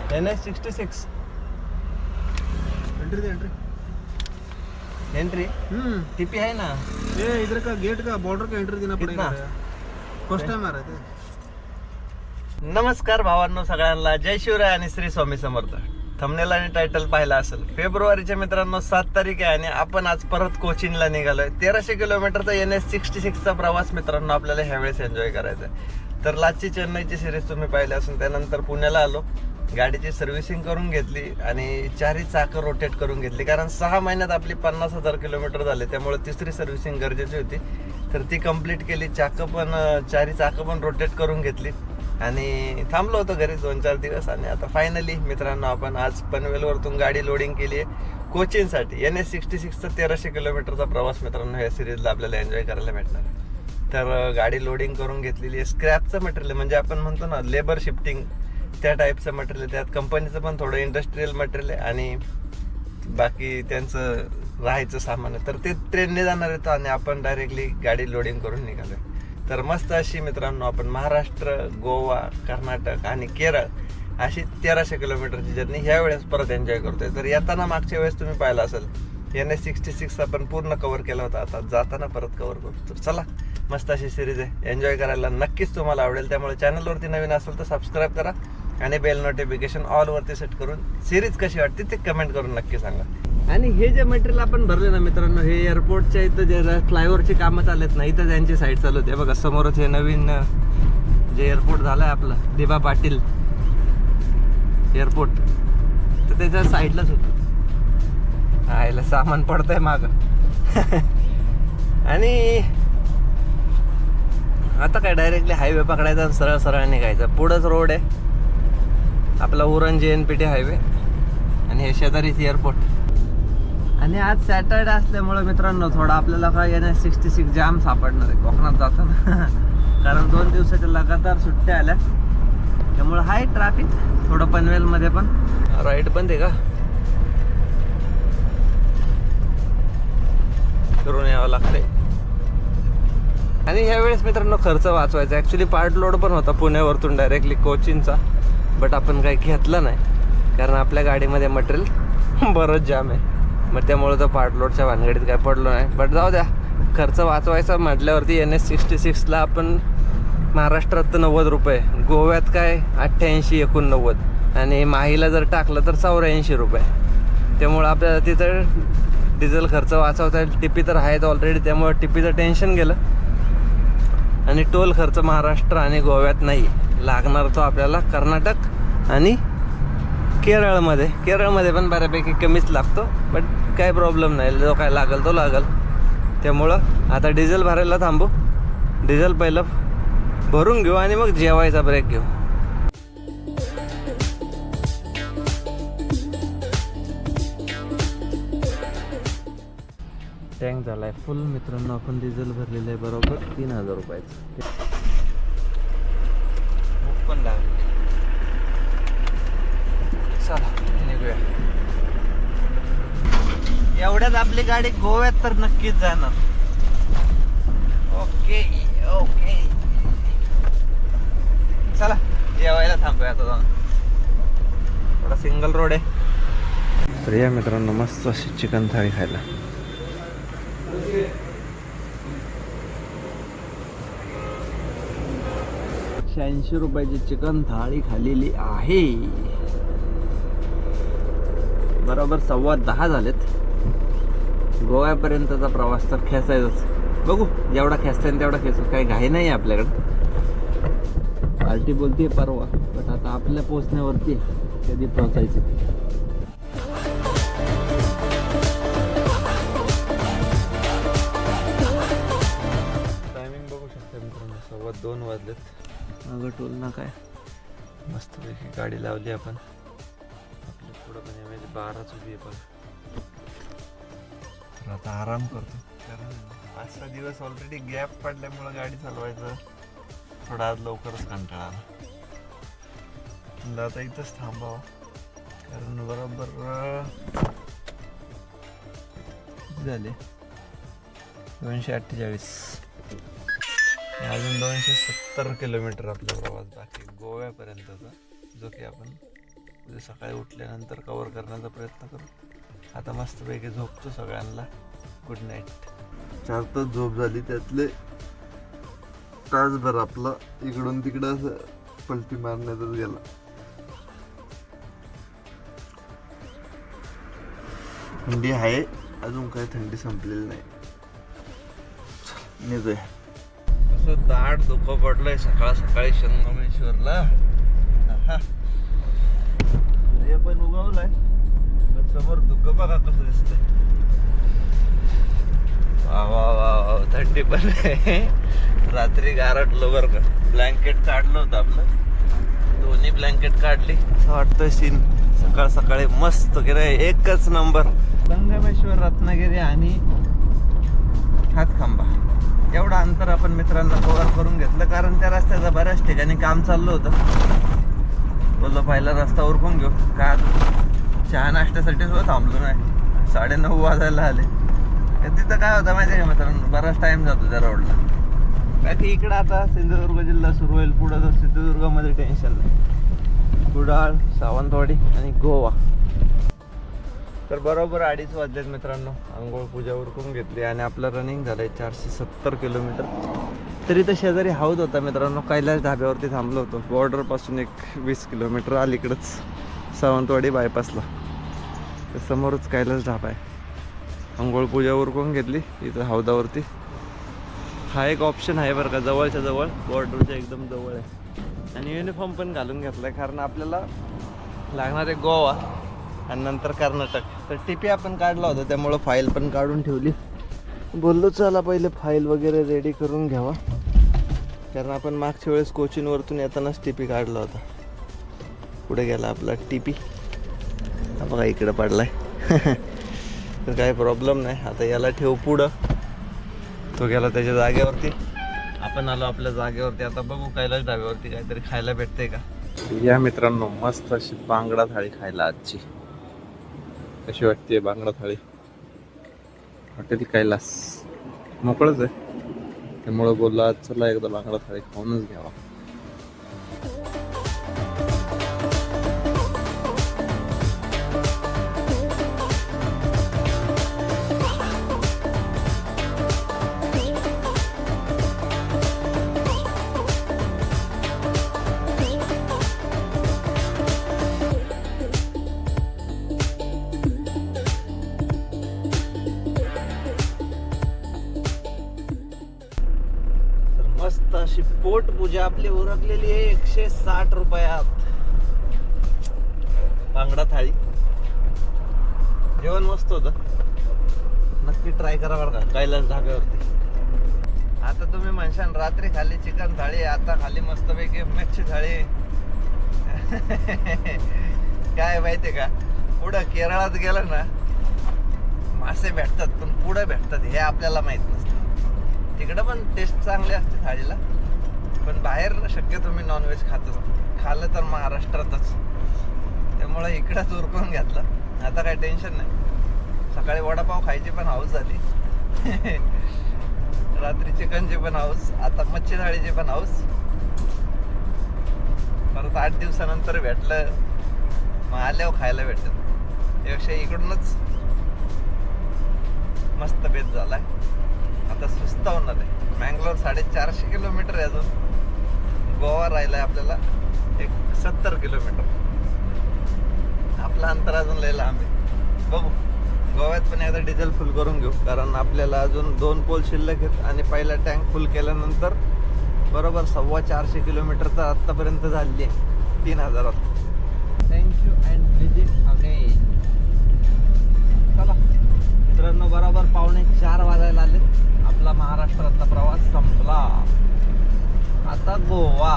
NS66 entry दे entry. Entry TP है ना ये इधर का गेट का बॉर्डर का एंट्री देना पड़ेगा। फर्स्ट टाइम आ रहे थे। नमस्कार भावांनो सगळ्यांना, जय शिवराय आणि श्री स्वामी समर्थ। थंबनेल आणि टायटल पाहिला असेल। फेब्रुवारीच्या मित्रांनो 7 तारीख आहे आणि आपण आज परत कोचिनला निघालोय। 1300 किलोमीटरचा NS66 चा प्रवास मित्रांनो आपल्याला ह्यावेळेस एन्जॉय करायचा आहे। तर लाची चेन्नईची सिरीज तुम्ही पाहिली असेल, त्यानंतर पुण्याला आलो, गाडीची सर्व्हिसिंग करून घेतली आणि चारही चाकं रोटेट करून घेतली, कारण 6 महिन्यात आपली 50,000 किलोमीटर झाले, त्यामुळे तिसरी सर्व्हिसिंग गरजेची होती। तर ती कंप्लीट केली, चारही चाकं पण रोटेट करून घेतली आणि थांबलो होतो घरी 2-4 दिवस। आणि आता फायनली मित्रांनो आपण आज पनवेलवरतून गाडी लोडिंग केली आहे कोचीनसाठी। NS66चा 1300 किलोमीटरचा प्रवास मित्रांनो या सिरीजला आपल्याला एन्जॉय करायला भेटणार। तर गाडी लोडिंग करून घेतलेली आहे। स्क्रॅपचं मटेरियल म्हणजे आपण म्हणतो ना लेबर शिफ्टिंग, त्या टाईपचं मटेरियल, त्यात कंपनीचं पण थोडं इंडस्ट्रीयल मटेरियल आहे आणि बाकी त्यांचं राहायचं सामान आहे। तर ते ट्रेनने जाणार आहे आणि आपण डायरेक्टली गाडी लोडिंग करून निघालो आहे। तर मस्त अशी मित्रांनो आपण महाराष्ट्र, गोवा, कर्नाटक आणि केरळ अशी 1300 किलोमीटरची जर्नी ह्या वेळेस परत एन्जॉय करतोय। तर येताना मागच्या वेळेस तुम्ही पाहिला असेल NS66 आपण पूर्ण कव्हर केला होता, आता जाताना परत कव्हर करतो। तर चला, मस्त अशी सिरीज आहे, एन्जॉय करायला नक्कीच तुम्हाला आवडेल। त्यामुळे चॅनलवरती नवीन असेल तर सबस्क्राईब करा आणि बेल नोटिफिकेशन ऑल वरती सेट करून सिरीज कशी वाटते ते कमेंट करून नक्की सांगा। आणि हे जे मटेरियल आपण भरले ना मित्रांनो, हे एअरपोर्टच्या इथं जे फ्लायओव्हरची कामं चालत ना, इथं त्यांची साईड चालू होते बघा। समोरच हे नवीन जे एअरपोर्ट झालंय आपलं दिबा पाटील एअरपोर्ट, तर त्याच्या साईडलाच होतं। याला सामान पडतंय माग आणि आता काय डायरेक्टली हायवे पकडायचा आणि सरळ सरळ निघायचं। पुढंच रोड आहे आपला उरण JNPT हायवे आणि हे शेजारीच एअरपोर्ट। आणि आज सॅटर्डे असल्यामुळे मित्रांनो थोडा आपल्याला काय NS66 जाम सापडणार आहे कोकणात जाताना कारण 2 दिवसाच्या लगातार सुट्ट्या आल्या, त्यामुळे हाय ट्रॅफिक थोडं पनवेलमध्ये पण। राईट बंद आहे का, करून यावं लागतंय। आणि ह्यावेळेस मित्रांनो खर्च वाचवायचा, ॲक्च्युली पार्ट लोड पण होता पुण्यावरतून डायरेक्टली कोचीनचा, बट आपण काही घेतलं नाही कारण आपल्या गाडीमध्ये मटेरियल बरंच जाम आहे। मग त्यामुळे तर पार्ट लोडच्या भानगडीत काय पडलो नाही, बट जाऊ द्या, खर्च वाचवायचा म्हटल्यावरती NS66ला आपण महाराष्ट्रात तर 90 रुपये, गोव्यात काय 88-89 आणि माहीला जर टाकलं तर 84 रुपये। त्यामुळं आपल्याला तिथं डिझेल खर्च वाचवता येईल। टिपी तर आहेत ऑलरेडी, त्यामुळे टिपीचं टेन्शन गेलं आणि टोल खर्च महाराष्ट्र आणि गोव्यात नाही लागणार, तो आपल्याला कर्नाटक आणि केरळमध्ये पण बऱ्यापैकी कमीच लागतो, बट काय प्रॉब्लेम नाही, जो काय लागेल तो लागेल। त्यामुळं आता डिझेल भरायला थांबू, डिझेल पहिलं भरून घेऊ आणि मग जेवायचा ब्रेक घेऊ। टँक झालाय फुल मित्रांनो, आपण डिझेल भरलेलं आहे बरोबर 3000 रुपयाचं। भूक पण लागली, चला निघूया। एवढ्यात आपली गाडी गोव्यात तर नक्कीच जाणार। ओके ओके, चला जेवायला थांबूया आता जाऊन, थोडा सिंगल रोड आहे। तर या मित्रांनो मस्त अशी चिकन थाळी खायला। 80 रुपयाची चिकन थाळी खाल्लेली आहे। बरोबर 10:15 झालेत। गोव्यापर्यंतचा प्रवास तर खेचायचाच, बघू जेवढा खेचता येईल तेवढा खेचू, काही घाई नाही आपल्याकडे। पार्टी बोलतीये परवा, बट आता आपल्या पोचण्यावरती कधी पोहोचायचं। टायमिंग बघू शकता मित्रांनो, 2:15 वाजलेत। मागं टोल ना काय मस्तपैकी गाडी लावली आपण, आपल्या पुढं पण इमेज 12च उभी आहे पण। तर आता आराम करतो कारण आजचा दिवस ऑलरेडी गॅप पडल्यामुळं गाडी चालवायचं थोडा आज लवकरच कंटाळा आला। आता इथंच थांबावं कारण बरोबर झाले 248, अजून 270 किलोमीटर आपला प्रवास बाकी गोव्यापर्यंतचा, जो की आपण उद्या सकाळी उठल्यानंतर कव्हर करण्याचा प्रयत्न करू. आता मस्तपैकी झोपतो. सगळ्यांना गुड नाईट. 4 तास झोप झाली, त्यातले तासभर आपला इकडून तिकडं असं पलटी मारण्यातच गेला. थंडी आहे अजून, काही थंडी संपलेली नाही. निघूया. असं दाट धुकं पडलंय सकाळ सकाळी संगमेश्वरला. हे पण उगवलंय, पण समोर धुकं बघा कसं दिसतंय. वा वा वा, थंडी पण आहे. रात्री गारटलं बरं का. ब्लँकेट काढलं होतं आपलं, दोन्ही ब्लँकेट काढली. असं वाटतं सीन सकाळ सकाळी मस्त की रे, एकच नंबर. संगमेश्वर, रत्नागिरी आणि हातखंबा एवढं अंतर आपण मित्रांना कव्हर करून घेतलं, कारण त्या रस्त्याचं बऱ्याच ठिकाणी काम चाललं होतं. बोललो पहिला रस्ता उरकून घेऊ का, चहा नाश्त्यासाठी सुद्धा थांबलो नाही. 9:30 वाजायला आले. तिथं काय होतं माहिती आहे का मित्रांनो, बराच टाइम जातो त्या रोडला. बाकी इकडं आता सिंधुदुर्ग जिल्हा सुरू होईल. पुढं तर सिंधुदुर्गामध्ये टेन्शन नाही. कुडाळ, सावंतवाडी आणि गोवा. तर बरोबर 2:30 वाजलेत मित्रांनो. आंघोळ पूजा उरकून घेतली आणि आपलं रनिंग झालंय 470 किलोमीटर. तरी तर शेजारी हौद होता मित्रांनो, कैलास ढाब्यावरती थांबलो होतो. बॉर्डरपासून एक 20 किलोमीटर अलीकडंच सावंतवाडी बायपासला. तर समोरच कैलास ढाबा आहे. आंघोळ पूजा उरकून घेतली इथं हौदावरती. हा एक ऑप्शन आहे बरं का, जवळच्या जवळ, बॉर्डरच्या एकदम जवळ आहे. आणि युनिफॉर्म पण घालून घेतलाय, कारण आपल्याला लागणार आहे गोवा आणि नंतर कर्नाटक. तर टीपी आपण काढला होता, त्यामुळं फाईल पण काढून ठेवली. बोललो चला पहिले फाईल वगैरे रेडी करून घ्यावा, कारण आपण मागच्या वेळेस कोचीनवरतून येतानाच टीपी काढला होता. पुढे गेला आपला टीपी, हा बघा इकडं पडलाय. तर काही प्रॉब्लेम नाही. आता याला ठेव पुढं, तो गेला त्याच्या जागेवरती. आपण आलो आपल्या जागेवरती. आता बघू कैलास ढाब्यावरती काहीतरी खायला भेटतंय का. या मित्रांनो, मस्त अशी बांगडा थाळी खायला आजची. कशी वाटते बांगडा थाळी? हॉटेल कैलास मोकळच आहे, त्यामुळं बोललो आज चला एकदा बांगडा थाळी खाऊनच घ्यावा. मस्त अशी पोट पूजा आपली उरकलेली आहे 160 रुपयात. बांगडा थाळी, जेवण मस्त होतं. नक्की ट्राय करा बरं का कैलास ढाब्यावरती. आता तुम्ही म्हणशाल रात्री खाली चिकन थाळी, आता खाली मस्तपैकी मच्छी थाळी. काय माहितीये का, पुढं केरळात गेलं ना मासे भेटतात, पण पुढं भेटतात हे आपल्याला माहित नसतं. तिकडं पण टेस्ट चांगली असते थाळीला, पण बाहेर शक्यतो मी नॉनव्हेज खाल्लं तर महाराष्ट्रातच. त्यामुळे इकडंच उरकून घेतलं. आता काय टेन्शन नाही. सकाळी वडापाव खायची पण हाऊस झाली. रात्री चिकनची पण हाऊस, आता मच्छी थाळीची पण हाऊस. परत 8 दिवसानंतर भेटलं, मग आल्यावर खायला भेटत. त्यापेक्षा इकडूनच मस्त बेत झालाय. आता सुस्त होणार आहे. मँगलोर 450 किलोमीटर आहे अजून. गोवा राहिलाय आपल्याला 70 किलोमीटर. आपलं अंतर अजून लय लांब आहे. बघू, गोव्यात पण एकदा डिझेल फुल करून घेऊ, कारण आपल्याला अजून 2 पोल शिल्लक आहेत. आणि पहिला टँक फुल केल्यानंतर बरोबर 450 किलोमीटर तर आत्तापर्यंत झाली आहे 3000. Thank you and visit again. चला मित्रांनो, बरोबर 3:45 वाजायला आले. आपला महाराष्ट्रातला प्रवास संपला. आता गोवा.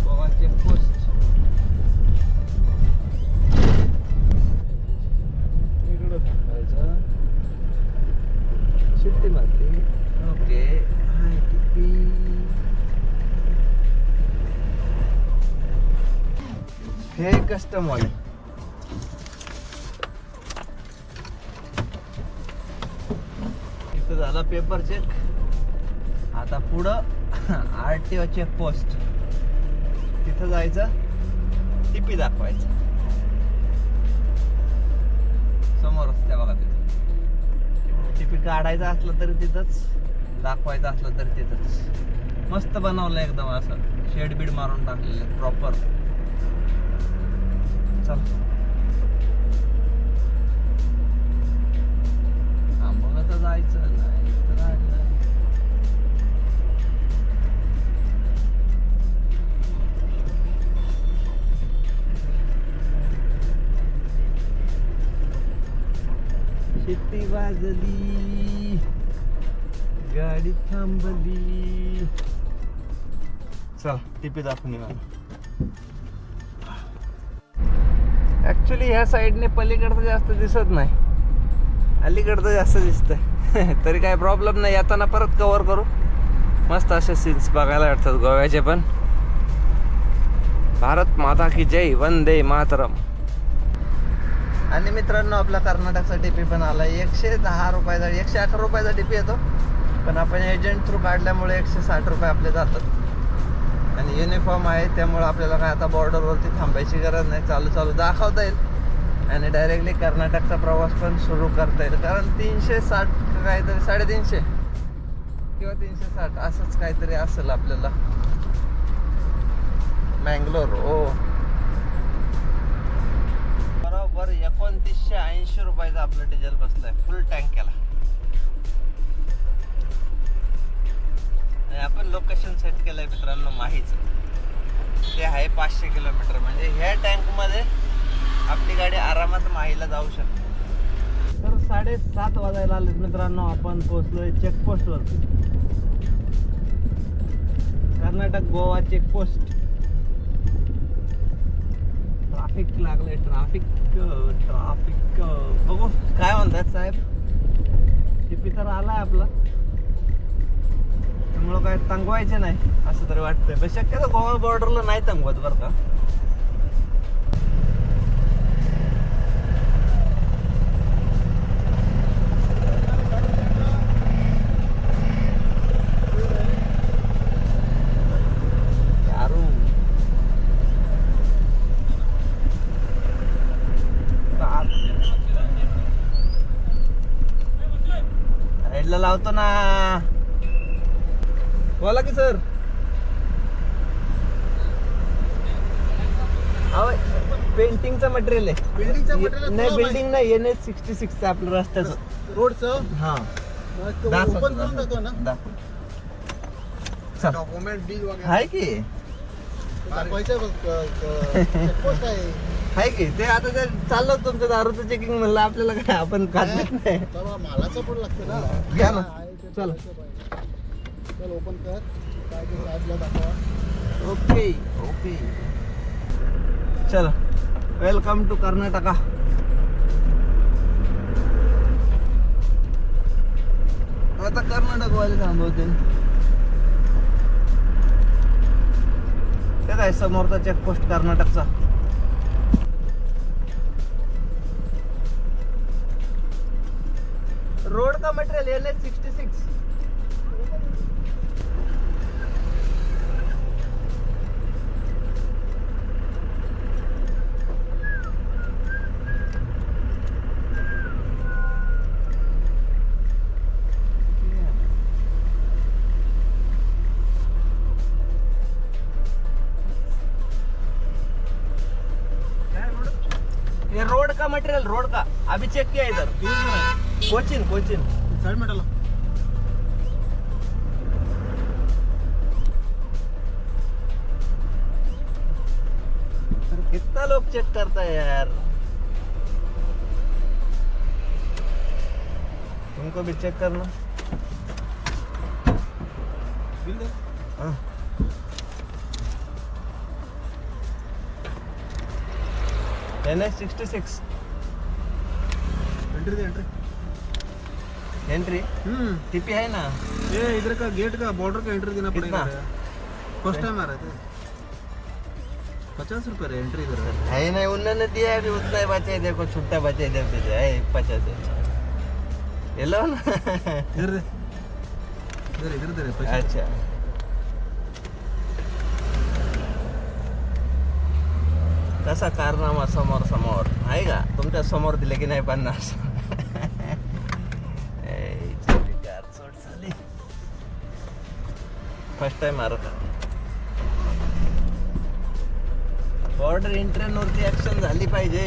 गोवा चेकपोस्ट. इकडं थांबायचं. शिट्टी मारली. ओके. हे कस्टम वाले. इथं झाला पेपर चेक. आता पुढं RTO चेक पोस्ट. इथं जायचं, टिपी दाखवायचं. समोरच त्या बघा तिथं टिपी काढायचं असलं तरी तिथंच, दाखवायचं असलं तरी तिथंच. मस्त बनवलं एकदम, असं शेड बीड मारून टाकलेलं प्रॉपर. चल थांबवलं तर जायचं नाही तर राहिलं. शिट्टी वाजली, गाडी थांबली. चल टिपी दाखवून निघाला. ऍक्च्युली ह्या साईडने पलीकडचं जास्त दिसत नाही, अलीकडचं जास्त दिसतंय. तरी काय प्रॉब्लेम नाही, येताना परत कव्हर करू. मस्त असे सीन्स बघायला भेटतात गोव्याचे पण. भारत माता की जय, वंदे मातरम. आणि मित्रांनो आपला कर्नाटकचा टिपी पण आला. 110 रुपयाचा, 111 रुपयाचा टिपी येतो, पण आपण एजंट थ्रू काढल्यामुळे 160 रुपये आपले जातात. आणि युनिफॉर्म आहे त्यामुळे आपल्याला काय आता बॉर्डरवरती थांबायची गरज नाही, चालू चालू दाखवता येईल आणि डायरेक्टली कर्नाटकचा प्रवास पण सुरू करता येईल. कारण 360 काहीतरी, 350 किंवा 360 असंच काहीतरी असेल आपल्याला. मँगलोर ओ बरोबर 2980 रुपयाचा आपलं डिझेल बसलाय फुल टँक केला. आपण लोकेशन सेट केलंय मित्रांनो माहीचं. ते आहे 500 किलोमीटर. म्हणजे ह्या टँक मध्ये आपली गाडी आरामात माहीला जाऊ शकते. तर 7:30 वाजायला आलेत मित्रांनो. आपण पोहोचलोय चेकपोस्ट वरती. कर्नाटक गोवा चेकपोस्ट. ट्रॅफिक लागलंय, ट्रॅफिक बघू काय म्हणतात साहेब. टिपी तर आलाय आपला, त्यामुळं काय तंगवायचे नाही असं तरी वाटतंय. पण शक्यतो गोवा बॉर्डरला नाही तंगवत बरं का. रेडला लावतो ना. बोला की सर. पेंटिंगचं मटेरियल आहे. बिल्डिंगचं मटेरियल नाही बिल्डिंग नाही, NH66 आपलं रस्त्याचं रोडचं. हा ओपन करून टाकतो ना. डॉक्युमेंट बिल वगैरे आहे की दाखवायचं चेकपोस्ट आहे. आहे की ते आता ते चाललं तुमचं दारूचं चेकिंग म्हणलं आपल्याला काय आपण खात नाही. मालाचं पण लागतं ना. घ्या ना. चल चल ओपन कर. काय ते साहेबला दाखवा. ओके ओके चलो वेलकम टू कर्नाटका. आता कर्नाटकवाले थांबवतील. ते काय समोरचा चेकपोस्ट कर्नाटकचा. रोड का मटेरियल NH66. ये रोड का मटेरियल, रोड का अभी चेक किया इधर. कोचिन कोचिन साइड में डालो. कितना लोग चेक करता है यार. तुमको भी चेक करना. बिल दे. हाँ. NH66 एंट्री दे एंट्री. एंट्री टीपी है ना. ये इधर का गेट का बॉर्डर का एंट्री देना पड़ेगा. कितना? फर्स्ट टाइम आ रहे थे. 50 रुपए एंट्री इधर है ही नहीं. उन्होंने दिया है अभी उतना ही बचे. देखो छुट्टा बचे इधर से है 50 है. ये लो ना. इधर दे. इधर इधर दे. अच्छा कसा कारनामा समोर समोर आहे का तुमच्या समोर दिले की नाही 50 फर्स्ट टाइम मारत बॉर्डर इंट्रेनवरती ऍक्शन झाली पाहिजे.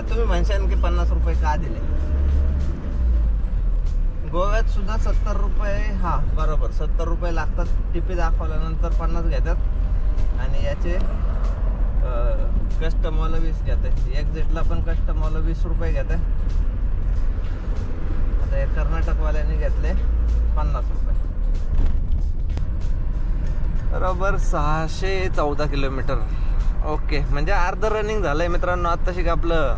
तुम्ही म्हणशाल की 50 रुपये का दिले. गोव्यात सुद्धा 70 रुपये, हा बरोबर 70 रुपये लागतात. टिपी दाखवल्यानंतर 50 घेतात आणि याचे कस्टमवाला 20 घेते. एक्झिटला पण कस्टमवाला 20 रुपये घेते. आता हे कर्नाटकवाल्याने घेतले 50 रुपये. बरोबर 614 किलोमीटर. ओके, म्हणजे अर्ध रनिंग झालंय मित्रांनो. आत्ताशी आपलं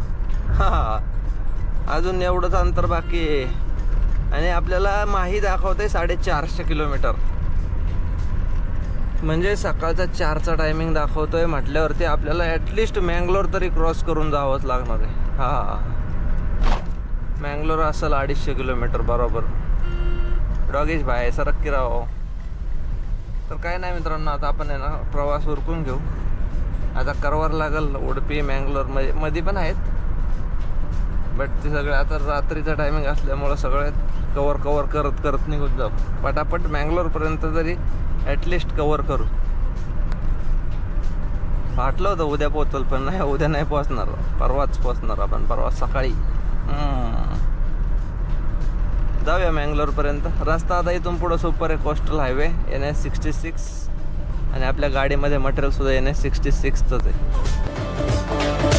हा अजून एवढंच अंतर बाकी आहे आणि आपल्याला माही दाखवते 450 किलोमीटर. म्हणजे सकाळचा 4चा टायमिंग दाखवतोय म्हटल्यावरती आपल्याला ॲटलिस्ट मँगलोर तरी क्रॉस करून जावंच लागणार आहे. हा, मँगलोर असेल 250 किलोमीटर बरोबर. डॉगेश भाई सरक्की राव. तर काय नाही मित्रांनो, आता आपण आहे ना प्रवास उरकून घेऊ. आता करवार लागल, उडपी मँगलोर मध्ये पण आहेत, बट ते सगळे आता रात्रीचा टायमिंग असल्यामुळं सगळे कवर करत निघून जाऊ. पटापट मँगलोरपर्यंत तरी ॲटलिस्ट कवर करू. वाटलं होतं उद्या पोहोचल, पण नाही, उद्या नाही पोहोचणार, परवाच पोहोचणार आपण. परवा सकाळी जाऊया मँगलोरपर्यंत. रस्ता आता इथून पुढं सुपर आहे, कोस्टल हायवे NH66 आणि आपल्या गाडीमध्ये मटेरियल सुद्धा NH66च आहे.